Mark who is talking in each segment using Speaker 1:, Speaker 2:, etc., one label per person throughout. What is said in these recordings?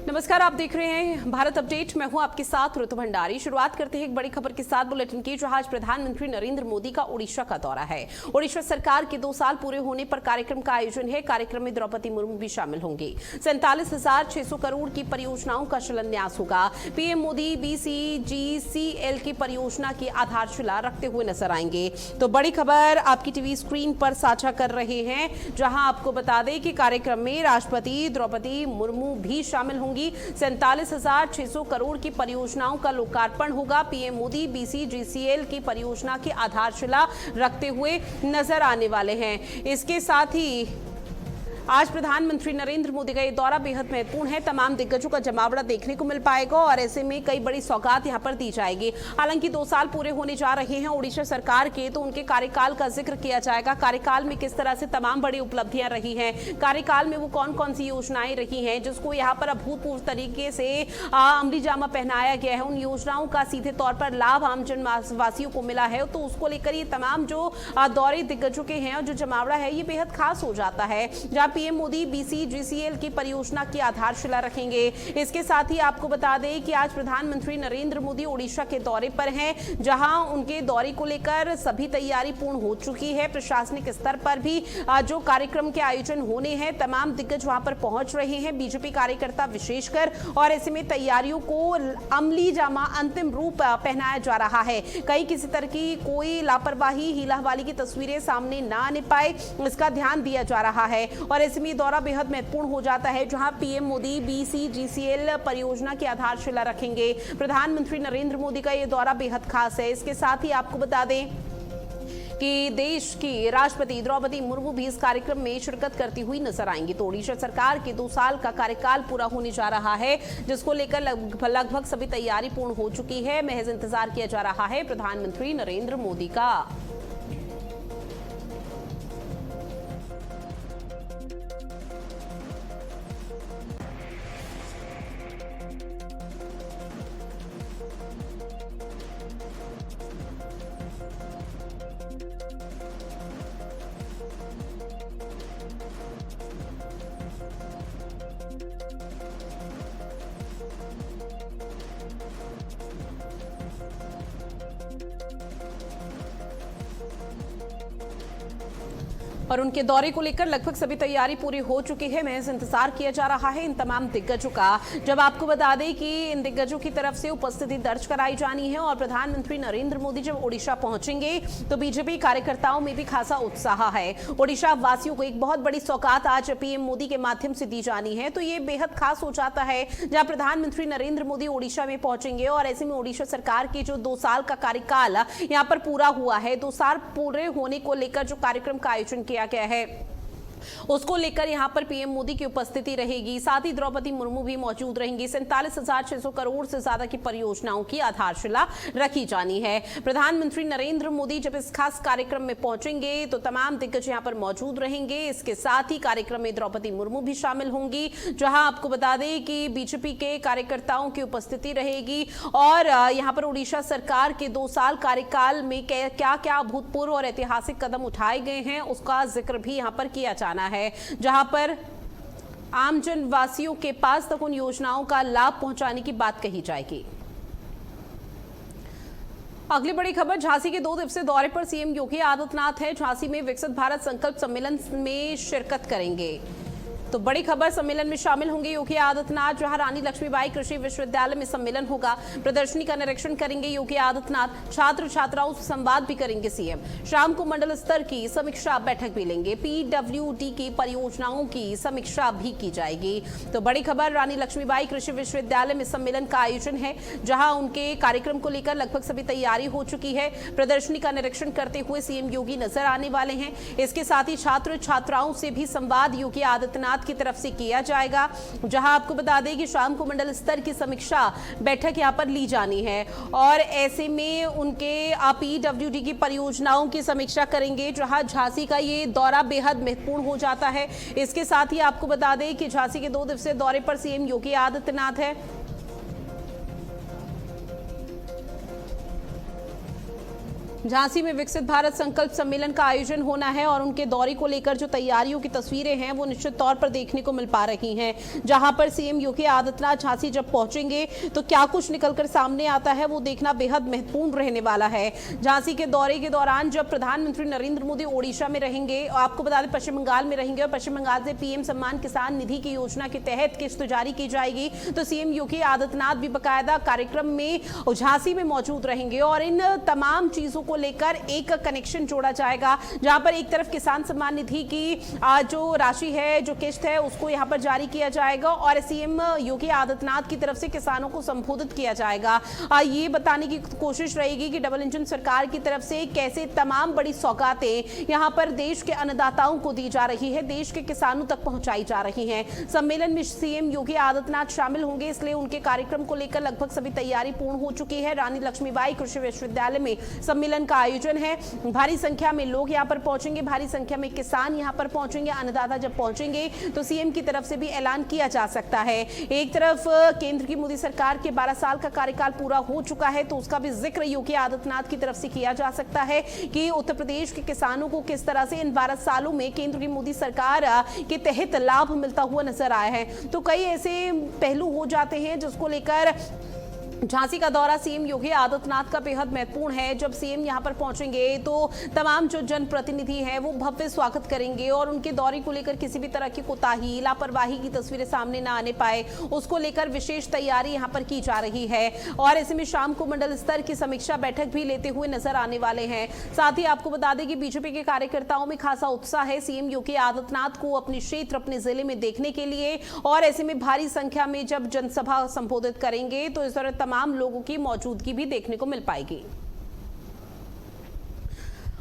Speaker 1: नमस्कार, आप देख रहे हैं भारत अपडेट। मैं हूं आपके साथ ऋतु भंडारी। शुरुआत करते हैं एक बड़ी खबर के साथ बुलेटिन की, जहां आज प्रधानमंत्री नरेंद्र मोदी का ओडिशा का दौरा है। ओडिशा सरकार के 2 साल पूरे होने पर कार्यक्रम का आयोजन है। कार्यक्रम में द्रौपदी मुर्मू भी शामिल होंगी। 47,600 करोड़ की परियोजनाओं का शिलान्यास होगा। पीएम मोदी BCGCL की परियोजना की आधारशिला रखते हुए नजर आएंगे। तो बड़ी खबर आपकी टीवी स्क्रीन पर साझा कर रहे हैं, जहां आपको बता दें कि कार्यक्रम में राष्ट्रपति द्रौपदी मुर्मू भी शामिल होंगी। 47,600 करोड़ की परियोजनाओं का लोकार्पण होगा। पीएम मोदी BCGCL की परियोजना की आधारशिला रखते हुए नजर आने वाले हैं। इसके साथ ही आज प्रधानमंत्री नरेंद्र मोदी का ये दौरा बेहद महत्वपूर्ण है। तमाम दिग्गजों का जमावड़ा देखने को मिल पाएगा और ऐसे में कई बड़ी सौगात यहां पर दी जाएगी। हालांकि 2 साल पूरे होने जा रहे हैं ओडिशा सरकार के, तो उनके कार्यकाल का जिक्र किया जाएगा। कार्यकाल में किस तरह से तमाम बड़ी उपलब्धियां रही हैं, कार्यकाल में वो कौन कौन सी योजनाएं रही हैं जिसको यहाँ पर अभूतपूर्व तरीके से अमली जामा पहनाया गया है, उन योजनाओं का सीधे तौर पर लाभ आम जनवासियों को मिला है, तो उसको लेकर ये तमाम जो दौरे दिग्गजों के हैं और जो जमावड़ा है, ये बेहद खास हो जाता है। जहां पीएम मोदी BCGCL की परियोजना की आधारशिला रखेंगे। इसके साथ ही आपको बता दें कि आज प्रधानमंत्री नरेंद्र मोदी ओडिशा के दौरे पर हैं, जहां उनके दौरे को लेकर सभी तैयारी पूर्ण हो चुकी है। प्रशासनिक स्तर पर भी जो कार्यक्रम के आयोजन होने हैं, तमाम दिग्गज वहां पर पहुंच रहे हैं, बीजेपी कार्यकर्ता विशेषकर, और ऐसे में तैयारियों को अमली जामा अंतिम रूप पहनाया जा रहा है। कहीं किसी तरह की कोई लापरवाही हीलाहवाली की तस्वीरें सामने ना आने पाए, इसका ध्यान दिया जा रहा है। और ऐसे में दौरा बेहद महत्वपूर्ण हो जाता है, जहां पीएम मोदी BCGCL परियोजना की आधारशिला रखेंगे। प्रधानमंत्री नरेंद्र मोदी का यह दौरा बेहद खास है। इसके साथ ही आपको बता दें कि देश की राष्ट्रपति द्रौपदी मुर्मू भी इस कार्यक्रम में शिरकत करती हुई नजर आएंगी। तो ओडिशा सरकार के 2 साल का कार्यकाल पूरा होने जा रहा है, जिसको लेकर लगभग सभी तैयारी पूर्ण हो चुकी है। महज इंतजार किया जा रहा है प्रधानमंत्री नरेंद्र मोदी का। और उनके दौरे को लेकर लगभग सभी तैयारी पूरी हो चुकी है। महज इंतजार किया जा रहा है इन तमाम दिग्गजों का। जब आपको बता दें कि इन दिग्गजों की तरफ से उपस्थिति दर्ज कराई जानी है और प्रधानमंत्री नरेंद्र मोदी जब ओडिशा पहुंचेंगे, तो बीजेपी कार्यकर्ताओं में भी खासा उत्साह है। ओडिशा वासियों को एक बहुत बड़ी सौगात आज पीएम मोदी के माध्यम से दी जानी है, तो ये बेहद खास हो जाता है जहां प्रधानमंत्री नरेंद्र मोदी ओडिशा में पहुंचेंगे। और ऐसे में ओडिशा सरकार के जो 2 साल का कार्यकाल यहाँ पर पूरा हुआ है, 2 साल पूरे होने को लेकर जो कार्यक्रम का आयोजन किया गया है, उसको लेकर यहां पर पीएम मोदी की उपस्थिति रहेगी। साथ ही द्रौपदी मुर्मू भी मौजूद रहेंगी। 47,600 करोड़ से ज्यादा की परियोजनाओं की आधारशिला रखी जानी है। प्रधानमंत्री नरेंद्र मोदी जब इस खास कार्यक्रम में पहुंचेंगे, तो तमाम दिग्गज यहां पर मौजूद रहेंगे। इसके साथ ही कार्यक्रम में द्रौपदी मुर्मू भी शामिल होंगी, जहां आपको बता दें कि बीजेपी के कार्यकर्ताओं की उपस्थिति रहेगी। और यहां पर ओडिशा सरकार के 2 साल कार्यकाल में क्या क्या अभूतपूर्व और ऐतिहासिक कदम उठाए गए हैं, उसका जिक्र भी यहां पर किया जाना है, जहां पर आम जनवासियों के पास तक उन योजनाओं का लाभ पहुंचाने की बात कही जाएगी। अगली बड़ी खबर, झांसी के 2 दिवसीय दौरे पर सीएम योगी आदित्यनाथ है। झांसी में विकसित भारत संकल्प सम्मेलन में शिरकत करेंगे। तो बड़ी खबर, सम्मेलन में शामिल होंगे योगी आदित्यनाथ, जहां रानी लक्ष्मीबाई कृषि विश्वविद्यालय में सम्मेलन होगा। प्रदर्शनी का निरीक्षण करेंगे योगी आदित्यनाथ। छात्र छात्राओं से संवाद भी करेंगे सीएम। शाम को मंडल स्तर की समीक्षा बैठक भी लेंगे। PWD की परियोजनाओं की समीक्षा भी की जाएगी। तो बड़ी खबर, रानी लक्ष्मीबाई कृषि विश्वविद्यालय में सम्मेलन का आयोजन है, जहां उनके कार्यक्रम को लेकर लगभग सभी तैयारी हो चुकी है। प्रदर्शनी का निरीक्षण करते हुए सीएम योगी नजर आने वाले हैं। इसके साथ ही छात्र छात्राओं से भी संवाद योगी आदित्यनाथ की तरफ से किया जाएगा, जहां आपको बता दें कि शाम को मंडल स्तर की समीक्षा बैठक यहां पर ली जानी है। और ऐसे में उनके PWD की परियोजनाओं की समीक्षा करेंगे, जहां झांसी का ये दौरा बेहद महत्वपूर्ण हो जाता है। इसके साथ ही आपको बता दें कि झांसी के 2 दिवसीय दौरे पर सीएम योगी आदित्यनाथ है। झांसी में विकसित भारत संकल्प सम्मेलन का आयोजन होना है और उनके दौरे को लेकर जो तैयारियों की तस्वीरें हैं वो निश्चित तौर पर देखने को मिल पा रही हैं। जहां पर सीएम योगी आदित्यनाथ झांसी जब पहुंचेंगे तो क्या कुछ निकलकर सामने आता है वो देखना बेहद महत्वपूर्ण रहने वाला है। झांसी के दौरे के दौरान जब प्रधानमंत्री नरेंद्र मोदी ओडिशा में रहेंगे, आपको बता दें पश्चिम बंगाल में रहेंगे और पश्चिम बंगाल से पीएम सम्मान किसान निधि की योजना के तहत किस्त जारी की जाएगी, तो सीएम योगी आदित्यनाथ भी बकायदा कार्यक्रम में झांसी में मौजूद रहेंगे और इन तमाम चीजों को लेकर एक कनेक्शन जोड़ा जाएगा। जहां पर एक तरफ किसान सम्मान निधि की जो राशि है, जो किस्त है, उसको यहां पर जारी किया जाएगा और सीएम योगी आदित्यनाथ की तरफ से किसानों को संबोधित किया जाएगा। ये बताने की कोशिश रहेगी कि डबल इंजन सरकार की तरफ से कैसे तमाम बड़ी सौगातें यहां पर देश के अन्नदाताओं को दी जा रही है, देश के किसानों तक पहुंचाई जा रही हैं। सम्मेलन में सीएम योगी आदित्यनाथ शामिल होंगे, इसलिए उनके कार्यक्रम को लेकर लगभग सभी तैयारी पूर्ण हो चुकी है। रानी लक्ष्मीबाई कृषि विश्वविद्यालय में सम्मेलन का आयोजन है। भारी संख्या में लोग यहां पर पहुंचेंगे, भारी संख्या में किसान यहां पर पहुंचेंगे। अन्नदाता जब पहुंचेंगे तो सीएम की तरफ से भी ऐलान किया जा सकता है। एक तरफ केंद्र की मोदी सरकार के 12 साल का कार्यकाल पूरा हो चुका है तो उसका भी जिक्र योगी आदित्यनाथ की तरफ से किया जा सकता है कि उत्तर प्रदेश के किसानों को किस तरह से इन 12 सालों में केंद्र की मोदी सरकार के तहत लाभ मिलता हुआ नजर आया है। तो कई ऐसे पहलू हो जाते हैं जिसको लेकर झांसी का दौरा सीएम योगी आदित्यनाथ का बेहद महत्वपूर्ण है। जब सीएम यहां पर पहुंचेंगे तो तमाम जो जनप्रतिनिधि हैं वो भव्य स्वागत करेंगे और उनके दौरे को लेकर किसी भी तरह की कोताही, लापरवाही की तस्वीरें सामने ना आने पाए, उसको लेकर विशेष तैयारी यहां पर की जा रही है और ऐसे में शाम को मंडल स्तर की समीक्षा बैठक भी लेते हुए नजर आने वाले हैं। साथ ही आपको बता दें कि बीजेपी के कार्यकर्ताओं में खासा उत्साह है सीएम योगी आदित्यनाथ को अपने क्षेत्र, अपने जिले में देखने के लिए और ऐसे में भारी संख्या में जब जनसभा संबोधित करेंगे तो इस दौरान तमाम लोगों की मौजूदगी भी देखने को मिल पाएगी।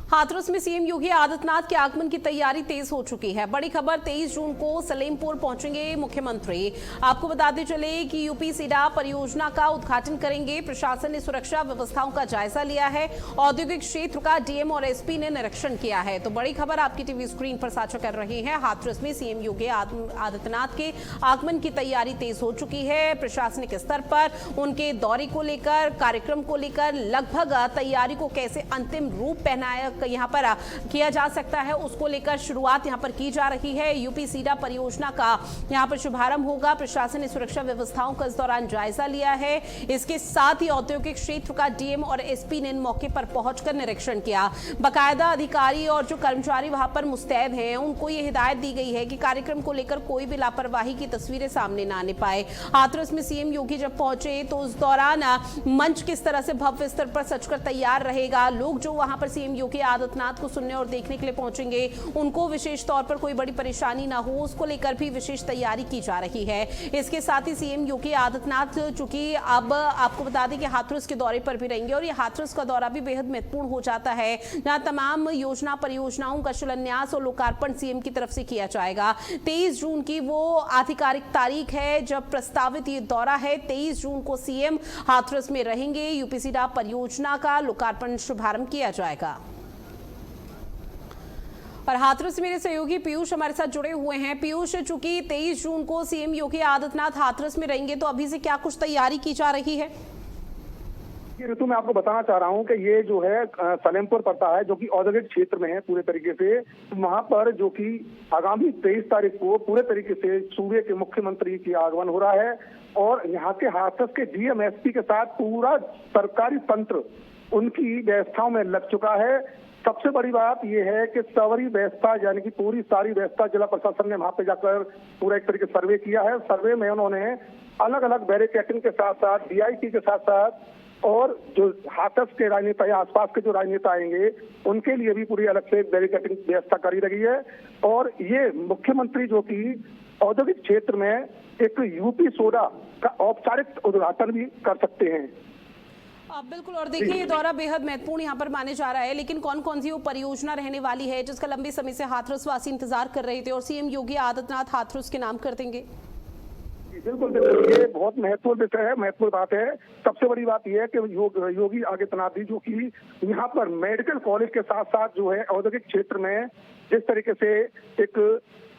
Speaker 1: हाथरस में सीएम योगी आदित्यनाथ के आगमन की तैयारी तेज हो चुकी है। बड़ी खबर, 23 जून को सलेमपुर पहुंचेंगे मुख्यमंत्री। आपको बताते चले कि यूपी सीडा परियोजना का उद्घाटन करेंगे। प्रशासन ने सुरक्षा व्यवस्थाओं का जायजा लिया है। औद्योगिक क्षेत्र का डीएम और एसपी ने निरीक्षण किया है। तो बड़ी खबर आपकी टीवी स्क्रीन पर साझा कर रहे हैं। हाथरस में सीएम योगी आदित्यनाथ के आगमन की तैयारी तेज हो चुकी है। प्रशासनिक स्तर पर उनके दौरे को लेकर, कार्यक्रम को लेकर लगभग तैयारी को कैसे अंतिम रूप पहनाया यहां पर किया जा सकता है, उसको लेकर शुरुआत यहां पर की जा रही है। यूपी सीडा परियोजना का यहां पर शुभारंभ होगा। प्रशासन ने सुरक्षा व्यवस्थाओं का इस दौरान जायजा लिया है। इसके साथ ही औद्योगिक क्षेत्र का डीएम और एसपी ने मौके पर पहुंचकर निरीक्षण किया। बाकायदा अधिकारी और जो कर्मचारी वहां पर मुस्तैद हैं उनको ये हिदायत दी गई है कि कार्यक्रम को लेकर कोई भी लापरवाही की तस्वीरें सामने ना आने पाए। हाथरस में सीएम योगी जब पहुंचे तो उस दौरान मंच किस तरह से भव्य स्तर पर सजकर तैयार रहेगा। लोग जो वहां पर सीएम योगी आदित्यनाथ को सुनने और देखने के लिए पहुंचेंगे उनको विशेष तौर पर कोई बड़ी परेशानी ना हो, उसको लेकर भी विशेष तैयारी की जा रही है। इसके साथ ही सीएम योगी आदित्यनाथ चूंकि अब आपको बता दें कि हाथरस के दौरे पर भी रहेंगे और ये हाथरस का दौरा भी बेहद महत्वपूर्ण हो जाता है, जहां तमाम योजना परियोजनाओं का शिलान्यास और लोकार्पण सीएम की तरफ से किया जाएगा। 23 जून की वो आधिकारिक तारीख है जब प्रस्तावित ये दौरा है। 23 जून को सीएम हाथरस में रहेंगे। यूपी सीडा परियोजना का लोकार्पण शुभारंभ किया जाएगा। और हाथरस से मेरे सहयोगी पीयूष हमारे साथ जुड़े हुए हैं। पीयूष, चूंकि 23 जून को सीएम योगी आदित्यनाथ हाथरस में रहेंगे तो अभी से क्या कुछ तैयारी की जा रही है?
Speaker 2: ऋतु, मैं आपको बताना चाह रहा हूं कि ये जो है सलेमपुर पड़ता है जो कि औद्योगिक क्षेत्र में है पूरे तरीके से। वहां पर जो कि आगामी 23 तारीख को पूरे तरीके से सूबे के मुख्यमंत्री की आगमन हो रहा है और यहाँ के हाथरस के डीएम एसपी के साथ पूरा सरकारी तंत्र उनकी व्यवस्थाओं में लग चुका है। सबसे बड़ी बात यह है कि सवरी व्यवस्था यानी कि पूरी सारी व्यवस्था जिला प्रशासन ने वहां पे जाकर पूरा एक तरीके सर्वे किया है। सर्वे में उन्होंने अलग अलग बैरिकेडिंग के साथ साथ डीआईटी के साथ साथ और जो हाथरस के राजनेता या आसपास के जो राजनेता आएंगे उनके लिए भी पूरी अलग से बैरिकेडिंग व्यवस्था करी रही है। और ये मुख्यमंत्री जो कि औद्योगिक क्षेत्र में एक यूपी सोडा का औपचारिक उद्घाटन भी कर सकते हैं।
Speaker 1: बिल्कुल, और देखिए ये दौरा बेहद महत्वपूर्ण यहाँ पर माने जा रहा है, लेकिन कौन कौन सी वो परियोजना रहने वाली है जिसका लंबे समय से हाथरस वासी इंतजार कर रहे थे और सीएम योगी आदित्यनाथ हाथरस के नाम कर देंगे?
Speaker 2: बिल्कुल बिल्कुल, ये बहुत महत्वपूर्ण विषय है, महत्वपूर्ण बात है। सबसे बड़ी बात यह है कि योगी आदित्यनाथ जी जो कि यहाँ पर मेडिकल कॉलेज के साथ साथ जो है औद्योगिक क्षेत्र में जिस तरीके से एक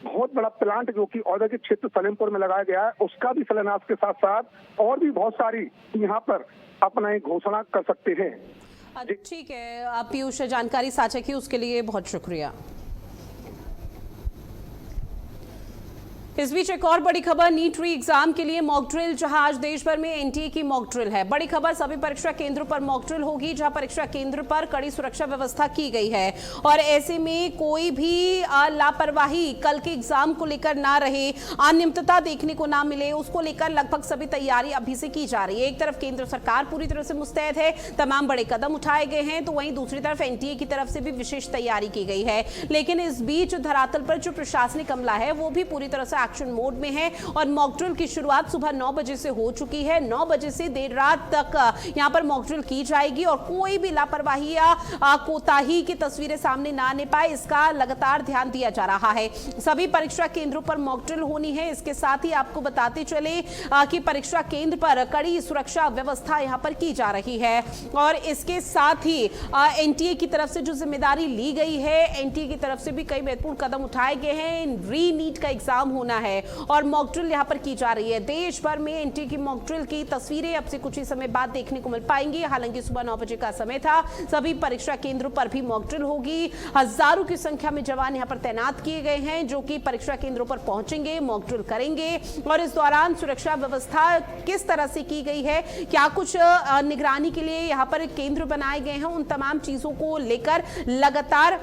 Speaker 2: बहुत बड़ा प्लांट जो कि औद्योगिक क्षेत्र सलेमपुर में लगाया गया है उसका भी शिलान्यास के साथ साथ और भी बहुत सारी यहाँ पर अपना एक घोषणा कर सकते हैं।
Speaker 1: ठीक है, आप पीयूष जानकारी साझा की उसके लिए बहुत शुक्रिया। इस बीच एक और बड़ी खबर, नीट री एग्जाम के लिए मॉक ड्रिल। जहां आज देश भर में एनटीए की मॉक ड्रिल है। बड़ी खबर, सभी परीक्षा केंद्रों पर मॉक ड्रिल होगी, जहां परीक्षा केंद्र पर कड़ी सुरक्षा व्यवस्था की गई है और ऐसे में कोई भी लापरवाही कल के एग्जाम को लेकर ना रहे, अनियमितता देखने को ना मिले, उसको लेकर लगभग सभी तैयारी अभी से की जा रही है। एक तरफ केंद्र सरकार पूरी तरह से मुस्तैद है, तमाम बड़े कदम उठाए गए हैं, तो वहीं दूसरी तरफ एनटीए की तरफ से भी विशेष तैयारी की गई है। लेकिन इस बीच धरातल पर जो प्रशासनिक अमला है वो भी पूरी तरह से एक्शन मोड में है और मॉक ड्रिल की शुरुआत सुबह 9 बजे से हो चुकी है। 9 बजे से देर रात तक यहां पर मॉक ड्रिल की जाएगी और कोई भी लापरवाही या कोताही की तस्वीरें सामने ना आने पाए, इसका लगातार ध्यान दिया जा रहा है। सभी परीक्षा केंद्रों पर मॉक ड्रिल होनी है। इसके साथ ही आपको बताते चले कि परीक्षा केंद्र पर कड़ी सुरक्षा व्यवस्था यहां पर की जा रही है और इसके साथ ही एनटीए की तरफ से जो जिम्मेदारी ली गई है, एनटीए की तरफ से भी कई महत्वपूर्ण कदम उठाए गए हैं। री नीट का एग्जाम होना है और मॉक ड्रिल यहां पर की जा रही है। देश भर में एनटीए की मॉक ड्रिल की तस्वीरें अब से कुछ ही समय बाद देखने को मिल पाएंगी। हालांकि सुबह 9 बजे का समय था। सभी परीक्षा केंद्रों पर भी मॉक ड्रिल होगी। हजारों की संख्या में जवान यहां पर तैनात किए गए हैं जो कि परीक्षा केंद्रों पर पहुंचेंगे, मॉक ड्रिल करेंगे और इस दौरान सुरक्षा व्यवस्था किस तरह से की गई है, क्या कुछ निगरानी के लिए यहां पर केंद्र बनाए गए हैं, उन तमाम चीजों को लेकर लगातार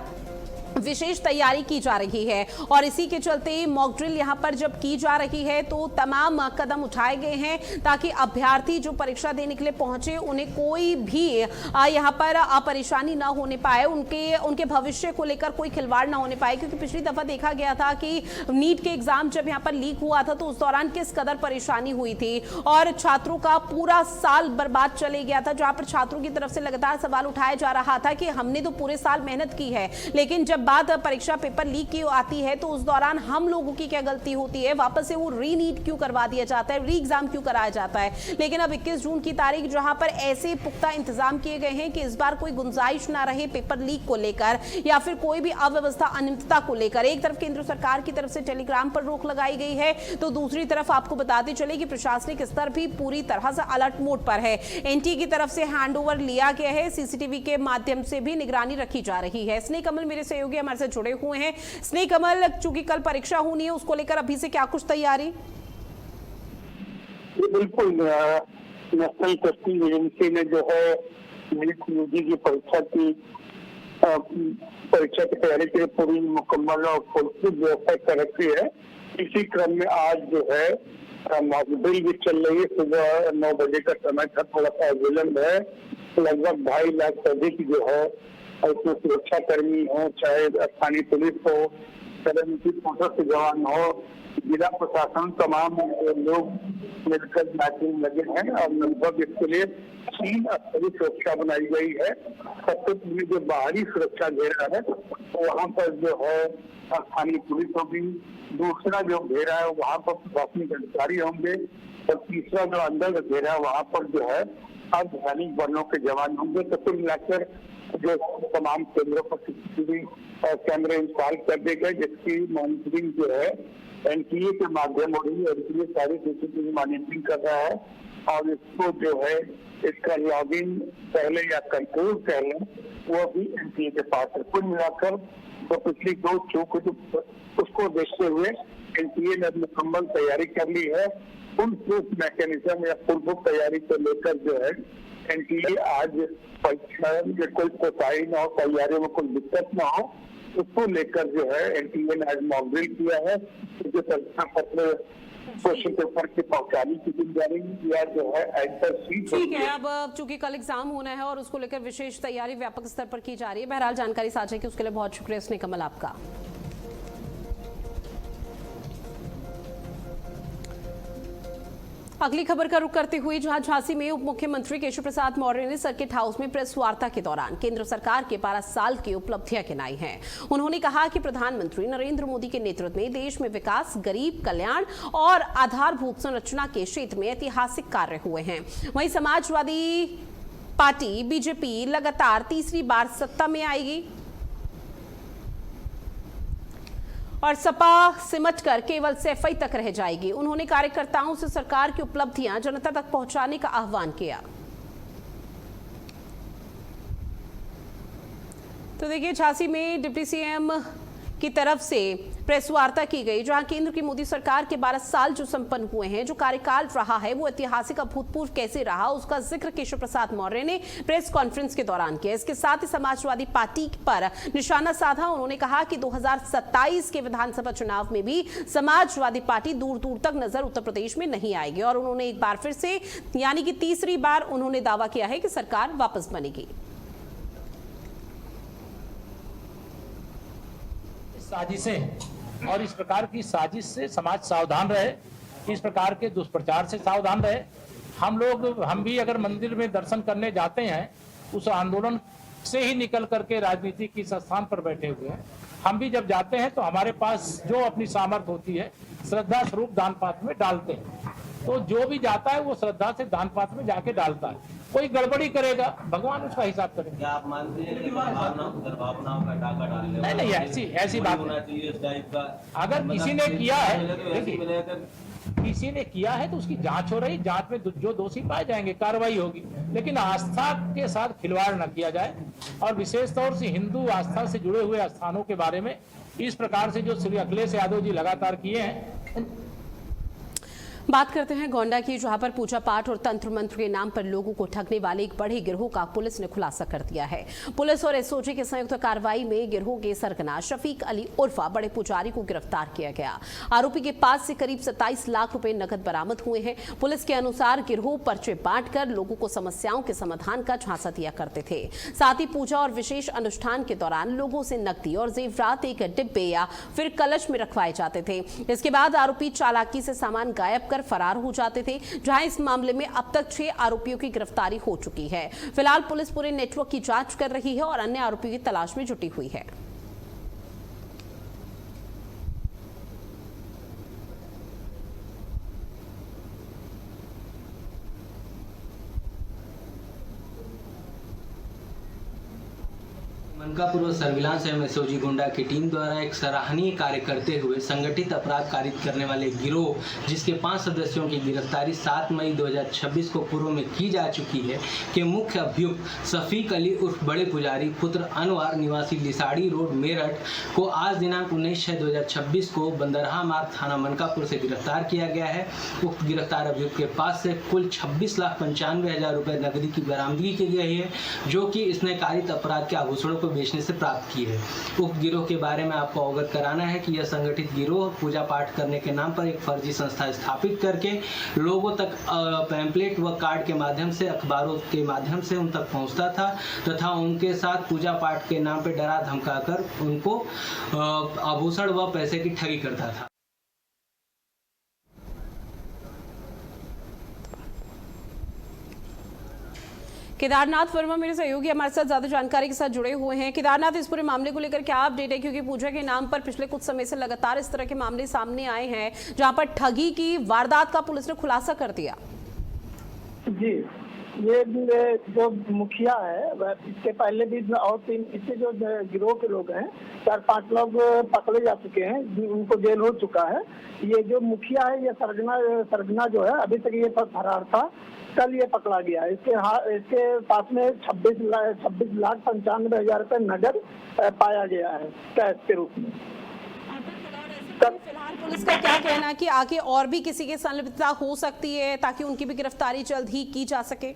Speaker 1: विशेष तैयारी की जा रही है और इसी के चलते मॉक ड्रिल यहां पर जब की जा रही है तो तमाम कदम उठाए गए हैं ताकि अभ्यर्थी जो परीक्षा देने के लिए पहुंचे उन्हें कोई भी यहां पर परेशानी ना होने पाए, उनके भविष्य को लेकर कोई खिलवाड़ ना होने पाए। क्योंकि पिछली दफा देखा गया था कि नीट के एग्जाम जब यहां पर लीक हुआ था तो उस दौरान किस कदर परेशानी हुई थी और छात्रों का पूरा साल बर्बाद चले गया था, जहां पर छात्रों की तरफ से लगातार सवाल उठाया जा रहा था कि हमने तो पूरे साल मेहनत की है, लेकिन जब बाद परीक्षा पेपर लीक की आती है तो उस दौरान हम लोगों की क्या गलती होती है, वापस से वो री नीट क्यों करवा दिया जाता है, री एग्जाम क्यों कराया जाता है। लेकिन अब 21 जून की तारीख जहां पर ऐसे पुख्ता इंतजाम किए गए हैं कि इस बार कोई गुंजाइश ना रहे पेपर लीक को लेकर या फिर कोई भी अव्यवस्था अनियमितता को लेकर। एक तरफ केंद्र सरकार की तरफ से टेलीग्राम पर रोक लगाई गई है तो दूसरी तरफ आपको बताते चले कि प्रशासनिक स्तर भी पूरी तरह से अलर्ट मोड पर है। एनटीए की तरफ से हैंडओवर लिया गया है, सीसीटीवी के माध्यम से भी निगरानी रखी जा रही है। स्नेह कमल मेरे सहयोगी हमारे से जुड़े हुए हैं। स्नेह कमल, चूंकि कल परीक्षा होनी है उसको लेकर अभी से क्या कुछ तैयारी?
Speaker 3: बिल्कुल, नेशनल टेस्टिंग एजेंसी ने जो है नीट यूजी की परीक्षा की तैयारी के लिए पूरी मुकम्मल और फुलफिल व्यवस्था कर रखी है। इसी क्रम में आज जो है मॉक ड्रिल भी चल रही है। सुबह 9 बजे का समय था, थोड़ा सा विलंब है। लगभग 2.5 लाख से अधिक जो है उसमें सुरक्षा कर्मी हो, चाहे स्थानीय पुलिस हो, के जवान हो, जिला प्रशासन, तमाम लोग मिलकर मैचिंग लगे हैं और लगभग इसके लिए 3 स्तरीय सुरक्षा बनाई गई है। सबसे पहले जो बाहरी सुरक्षा घेरा है तो वहाँ पर जो है स्थानीय पुलिस होगी, दूसरा जो घेरा है वहाँ पर प्रशासनिक अधिकारी होंगे और तीसरा जो अंदर का घेरा है वहाँ पर जो है अर्धसैनिक बलों के जवान होंगे। तो कुल मिलाकर जो तमाम केंद्रों पर सीसीटीवी कैमरे इंस्टॉल कर दिए गए जिसकी मॉनिटरिंग जो है एनटीए के माध्यम हो रही है। एनटीए सारी सीसीटीवी मॉनिटरिंग कर रहा है और इसको जो है इसका लॉगिन पहले या कंट्रोल कह लें वो भी एनटीए के पास है। कुल मिलाकर तो पिछली 2 चूक उसको देखते हुए एनटीए ने मुकम्मल तैयारी कर ली है। फुल प्रूफ मैकेनिज्म या फुल प्रूफ तैयारी को लेकर जो है एनटीए आज परीक्षा में कोई कोताही न हो, तैयारियों में कोई दिक्कत न हो, उसको लेकर जो है एनटीए ने आज मॉक ड्रिल किया है। जो परीक्षा पत्र क्वेश्चन पेपर की पहुंचाने की जिम्मेदारी या जो है एंटर सीट।
Speaker 1: ठीक है, अब चूंकि कल एग्जाम होना है और उसको लेकर विशेष तैयारी व्यापक स्तर पर की जा रही है। बहरहाल जानकारी साझा की उसके लिए बहुत शुक्रिया स्नेह कमल आपका। अगली खबर का रुख करते हुए जहां झांसी में उप मुख्यमंत्री केशव प्रसाद मौर्य ने सर्किट हाउस में प्रेस वार्ता के दौरान केंद्र सरकार के 12 साल की उपलब्धियां गिनाई हैं। उन्होंने कहा कि प्रधानमंत्री नरेंद्र मोदी के नेतृत्व में देश में विकास, गरीब कल्याण और आधारभूत संरचना के क्षेत्र में ऐतिहासिक कार्य हुए हैं। वहीं समाजवादी पार्टी बीजेपी लगातार तीसरी बार सत्ता में आएगी और सपा सिमटकर केवल सैफई तक रह जाएगी। उन्होंने कार्यकर्ताओं से सरकार की उपलब्धियां जनता तक पहुंचाने का आह्वान किया। तो देखिए, झांसी में डिप्टी सीएम की तरफ से प्रेस वार्ता की गई, जहां केंद्र की मोदी सरकार के 12 साल जो संपन्न हुए हैं, जो कार्यकाल रहा है वो ऐतिहासिक अभूतपूर्व कैसे रहा, उसका जिक्र केशव प्रसाद मौर्य ने प्रेस कॉन्फ्रेंस के दौरान किया। इसके साथ ही समाजवादी पार्टी पर निशाना साधा। उन्होंने कहा कि 2027 के विधानसभा चुनाव में भी समाजवादी पार्टी दूर दूर तक नजर उत्तर प्रदेश में नहीं आएगी और उन्होंने एक बार फिर से, यानी कि तीसरी बार उन्होंने दावा किया है कि सरकार वापस बनेगी।
Speaker 4: साजिशें और इस प्रकार की साजिश से समाज सावधान रहे, इस प्रकार के दुष्प्रचार से सावधान रहे। हम भी अगर मंदिर में दर्शन करने जाते हैं, उस आंदोलन से ही निकल करके राजनीति की स्थान पर बैठे हुए हैं। हम भी जब जाते हैं तो हमारे पास जो अपनी सामर्थ्य होती है श्रद्धा स्वरूप दान पात्र में डालते हैं। तो जो भी जाता है वो श्रद्धा से दान पात्र में जाके डालता है। कोई गड़बड़ी करेगा, भगवान उसका हिसाब करेंगे।
Speaker 5: क्या आप मानते हैं कि भावनाओं का टाका डालने
Speaker 4: नहीं, ऐसी बात
Speaker 5: होना चाहिए इस टाइप का?
Speaker 4: अगर किसी ने किया है, किसी ने किया है तो उसकी जांच हो रही, जांच में जो दोषी पाए जाएंगे कार्रवाई होगी, लेकिन आस्था के साथ खिलवाड़ न किया जाए। और विशेष तौर से हिंदू आस्था से जुड़े हुए स्थानों के बारे में इस प्रकार से जो श्री अखिलेश यादव जी लगातार किए हैं।
Speaker 1: बात करते हैं गोंडा की, जहां पर पूजा पाठ और तंत्र मंत्र के नाम पर लोगों को ठगने वाले एक बड़े गिरोह का पुलिस ने खुलासा कर दिया है। पुलिस और एसओजी की संयुक्त कार्रवाई में गिरोह के सरगना शफीक अली उर्फा बड़े पुजारी को गिरफ्तार किया गया। आरोपी के पास से करीब 27 लाख रुपए नकद बरामद हुए हैं। पुलिस के अनुसार गिरोह पर्चे बांटकर लोगों को समस्याओं के समाधान का झांसा दिया करते थे। साथ ही पूजा और विशेष अनुष्ठान के दौरान लोगों से नकदी और जेवरात एक डिब्बे या फिर कलश में रखवाए जाते थे। इसके बाद आरोपी चालाकी से सामान गायब फरार हो जाते थे। जहां इस मामले में अब तक 6 आरोपियों की गिरफ्तारी हो चुकी है। फिलहाल पुलिस पूरे नेटवर्क की जांच कर रही है और अन्य आरोपियों की तलाश में जुटी हुई है।
Speaker 6: मनकापुर सर्विलांस एवं एसओजी गोंडा की टीम द्वारा एक सराहनीय कार्य करते हुए संगठित अपराध कारित करने वाले गिरोह, जिसके 5 सदस्यों की गिरफ्तारी 7 मई 2026 को पूर्व में की जा चुकी है, के मुख्य अभियुक्त शफीक अली उर्फ बड़े पुजारी पुत्र अनवर निवासी लिसाड़ी रोड मेरठ को आज दिनांक 19/6/2026 को बंदरहा मार्ग थाना मनकापुर से गिरफ्तार किया गया है। उक्त गिरफ्तार अभियुक्त के पास से कुल 26,95,000 रुपए नकदी की बरामदगी की गई है, जो कि इसने कारित अपराध के आभूषणों को बेचने से प्राप्त की है। उक्त गिरोह के बारे में आपको अवगत कराना है कि यह संगठित गिरोह पूजा पाठ करने के नाम पर एक फर्जी संस्था स्थापित करके लोगों तक पैम्पलेट व कार्ड के माध्यम से, अखबारों के माध्यम से उन तक पहुंचता था तथा उनके साथ पूजा पाठ के नाम पर डरा धमकाकर उनको आभूषण व पैसे की ठगी करता था।
Speaker 1: केदारनाथ वर्मा मेरे सहयोगी हमारे साथ ज्यादा जानकारी के साथ जुड़े हुए हैं। केदारनाथ, इस पूरे मामले को लेकर क्या अपडेट है, क्योंकि पूजा के नाम पर पिछले कुछ समय से लगातार इस तरह के मामले सामने आए हैं जहां पर ठगी की वारदात का पुलिस ने खुलासा कर दिया।
Speaker 7: जी, ये जो मुखिया है इसके पहले भी और 3 इससे जो गिरोह के लोग हैं 4-5 लोग पकड़े जा चुके हैं, उनको जेल हो चुका है। ये जो मुखिया है, ये सरगना जो है, अभी तक ये फरार था, कल ये पकड़ा गया। इसके पास में 26,95,000 रुपए नगद पाया गया है कैश के रूप में।
Speaker 1: फिलहाल पुलिस का क्या कहना है कि आगे और भी किसी की संलिप्तता हो सकती है ताकि उनकी भी गिरफ्तारी जल्द ही की जा सके?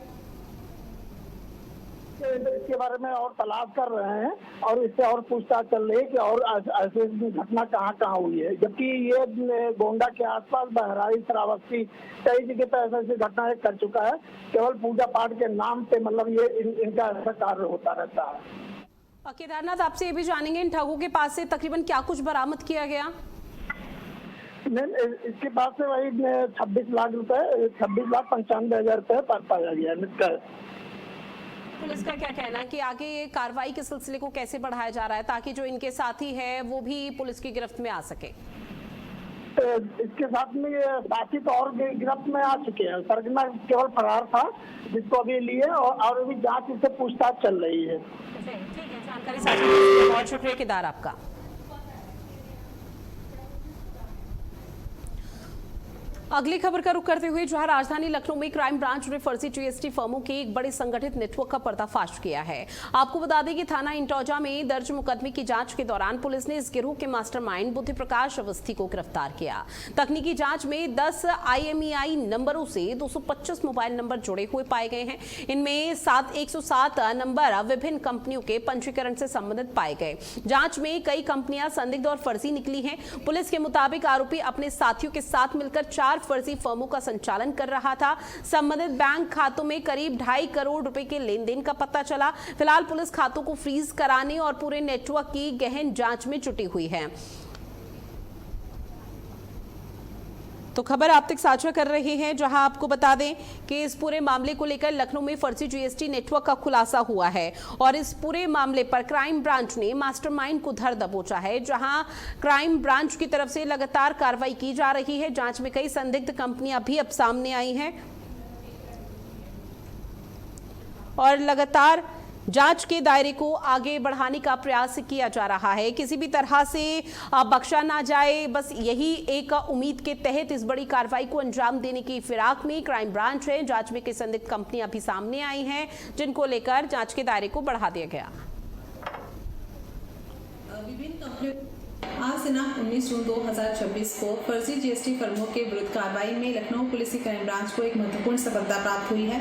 Speaker 7: इसके बारे में और तलाश कर रहे हैं और इससे और पूछताछ चल रही है कि और ऐसे घटना कहाँ हुई है, जबकि ये गोंडा के आसपास बहराइच, श्रावस्ती कई जगह पर ऐसी घटनाएं कर चुका है। केवल पूजा पाठ के नाम पे मतलब ये इनका ऐसा कार्य होता रहता है।
Speaker 1: केदारनाथ, आपसे ये भी जानेंगे, इन ठगों के पास से तकरीबन क्या कुछ बरामद किया गया?
Speaker 7: इसके पास से वही 26 लाख रुपए, 26,95,000 रुपए पाया गया।
Speaker 1: पुलिस का क्या कहना है कि आगे कार्रवाई के सिलसिले को कैसे बढ़ाया जा रहा है ताकि जो इनके साथी है वो भी पुलिस की गिरफ्त में आ सके?
Speaker 7: इसके साथ में ये साथी तो और गिरफ्त में आ चुके हैं। सरगना केवल फरार था, जिसको अभी लिए और अभी जांच से पूछताछ चल रही है।
Speaker 1: ठीक है, जानकारी साझा करने के लिए बहुत शुक्रिया केदार आपका। अगली खबर का रुख करते हुए जहां राजधानी लखनऊ में क्राइम ब्रांच ने फर्जी जीएसटी फर्मों के एक बड़े संगठित नेटवर्क का पर्दाफाश किया है। आपको बता दें कि थाना इंटौजा में दर्ज मुकदमे की जांच के दौरान पुलिस ने इस गिरोह के मास्टरमाइंड बुद्धि प्रकाश अवस्थी को गिरफ्तार किया। तकनीकी जांच में 10 IMEI नंबरों से 225 मोबाइल नंबर जुड़े हुए पाए गए हैं। इनमें 107 नंबर विभिन्न कंपनियों के पंजीकरण से संबंधित पाए गए। जांच में कई कंपनियां संदिग्ध और फर्जी निकली हैं। पुलिस के मुताबिक आरोपी अपने साथियों के साथ मिलकर 4 फर्जी फर्मों का संचालन कर रहा था। संबंधित बैंक खातों में करीब 2.5 करोड़ रुपए के लेन देन का पता चला। फिलहाल पुलिस खातों को फ्रीज कराने और पूरे नेटवर्क की गहन जांच में जुटी हुई है। तो खबर आप तक साझा कर रहे हैं, जहां आपको बता दें कि इस पूरे मामले को लेकर लखनऊ में फर्जी जीएसटी नेटवर्क का खुलासा हुआ है और इस पूरे मामले पर क्राइम ब्रांच ने मास्टरमाइंड को धर दबोचा है। जहां क्राइम ब्रांच की तरफ से लगातार कार्रवाई की जा रही है। जांच में कई संदिग्ध कंपनियां भी अब सामने आई हैं और लगातार जांच के दायरे को आगे बढ़ाने का प्रयास किया जा रहा है। किसी भी तरह से बख्शा ना जाए, बस यही एक उम्मीद के तहत इस बड़ी कार्रवाई को अंजाम देने की फिराक में क्राइम ब्रांच है। जांच में कई संदिग्ध कंपनियां भी सामने आई हैं, जिनको लेकर जांच के दायरे को बढ़ा दिया गया।
Speaker 8: विभिन्न कंपनियों आज दिनांक 19 जून 2026 को फर्जी जीएसटी फर्मों के विरुद्ध कार्रवाई में लखनऊ पुलिस की क्राइम ब्रांच को एक महत्वपूर्ण सफलता प्राप्त हुई है।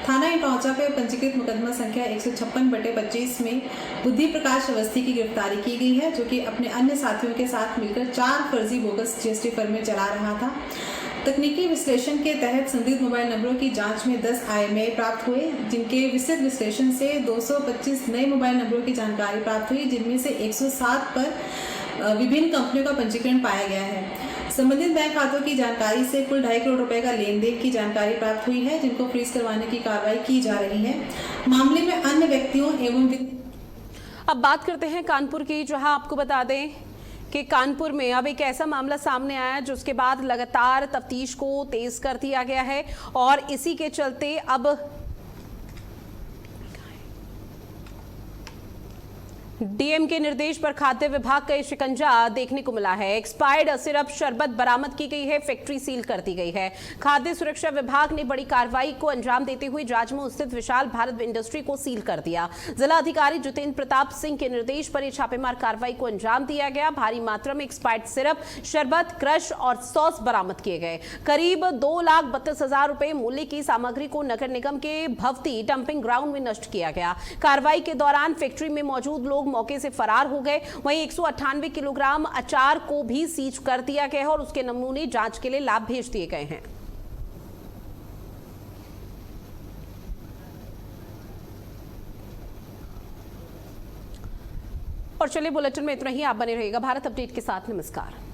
Speaker 8: थाना इंटौजा पे पंजीकृत मुकदमा संख्या 156/25 में बुद्धि प्रकाश अवस्थी की गिरफ्तारी की गई है, जो कि अपने अन्य साथियों के साथ मिलकर 4 फर्जी बोगस जीएसटी फर्में चला रहा था। तकनीकी विश्लेषण के तहत संदिग्ध मोबाइल नंबरों की जांच में 10 IMEI प्राप्त हुए, जिनके विस्तृत विश्लेषण से 225 नए मोबाइल नंबरों की जानकारी प्राप्त हुई, जिनमें से 107 पर विभिन्न कंपनियों का पंजीकरण पाया गया है। संबंधित बैंक खातों की जानकारी से कुल 2.5 करोड़ रुपए का लेन देन की जानकारी प्राप्त हुई है, जिनको फ्रीज करवाने की कार्रवाई की जा रही है। मामले में अन्य व्यक्तियों एवं
Speaker 1: अब बात करते हैं कानपुर की, जहां आपको बता दें कि कानपुर में अब एक ऐसा मामला सामने आया जिसके बाद लगातार तफ्तीश को तेज कर दिया गया है और इसी के चलते अब डीएम के निर्देश पर खाद्य विभाग का शिकंजा देखने को मिला है। एक्सपायर्ड सिरप शरबत बरामद की गई है, फैक्ट्री सील कर दी गई है। खाद्य सुरक्षा विभाग ने बड़ी कार्रवाई को अंजाम देते हुए जाजमऊ स्थित विशाल भारत इंडस्ट्री को सील कर दिया। जिला अधिकारी जितेंद्र प्रताप सिंह के निर्देश पर यह छापेमार कार्रवाई को अंजाम दिया गया। भारी मात्रा में एक्सपायर्ड सिरप, शरबत, क्रश और सॉस बरामद किए गए। करीब 2,32,000 रुपए मूल्य की सामग्री को नगर निगम के भवती डंपिंग ग्राउंड में नष्ट किया गया। कार्रवाई के दौरान फैक्ट्री में मौजूद लोग मौके से फरार हो गए। वहीं 198 किलोग्राम अचार को भी सीज कर दिया गया है और उसके नमूने जांच के लिए लैब भेज दिए गए हैं। और चलिए बुलेटिन में इतना ही। आप बने रहिएगा भारत अपडेट के साथ। नमस्कार।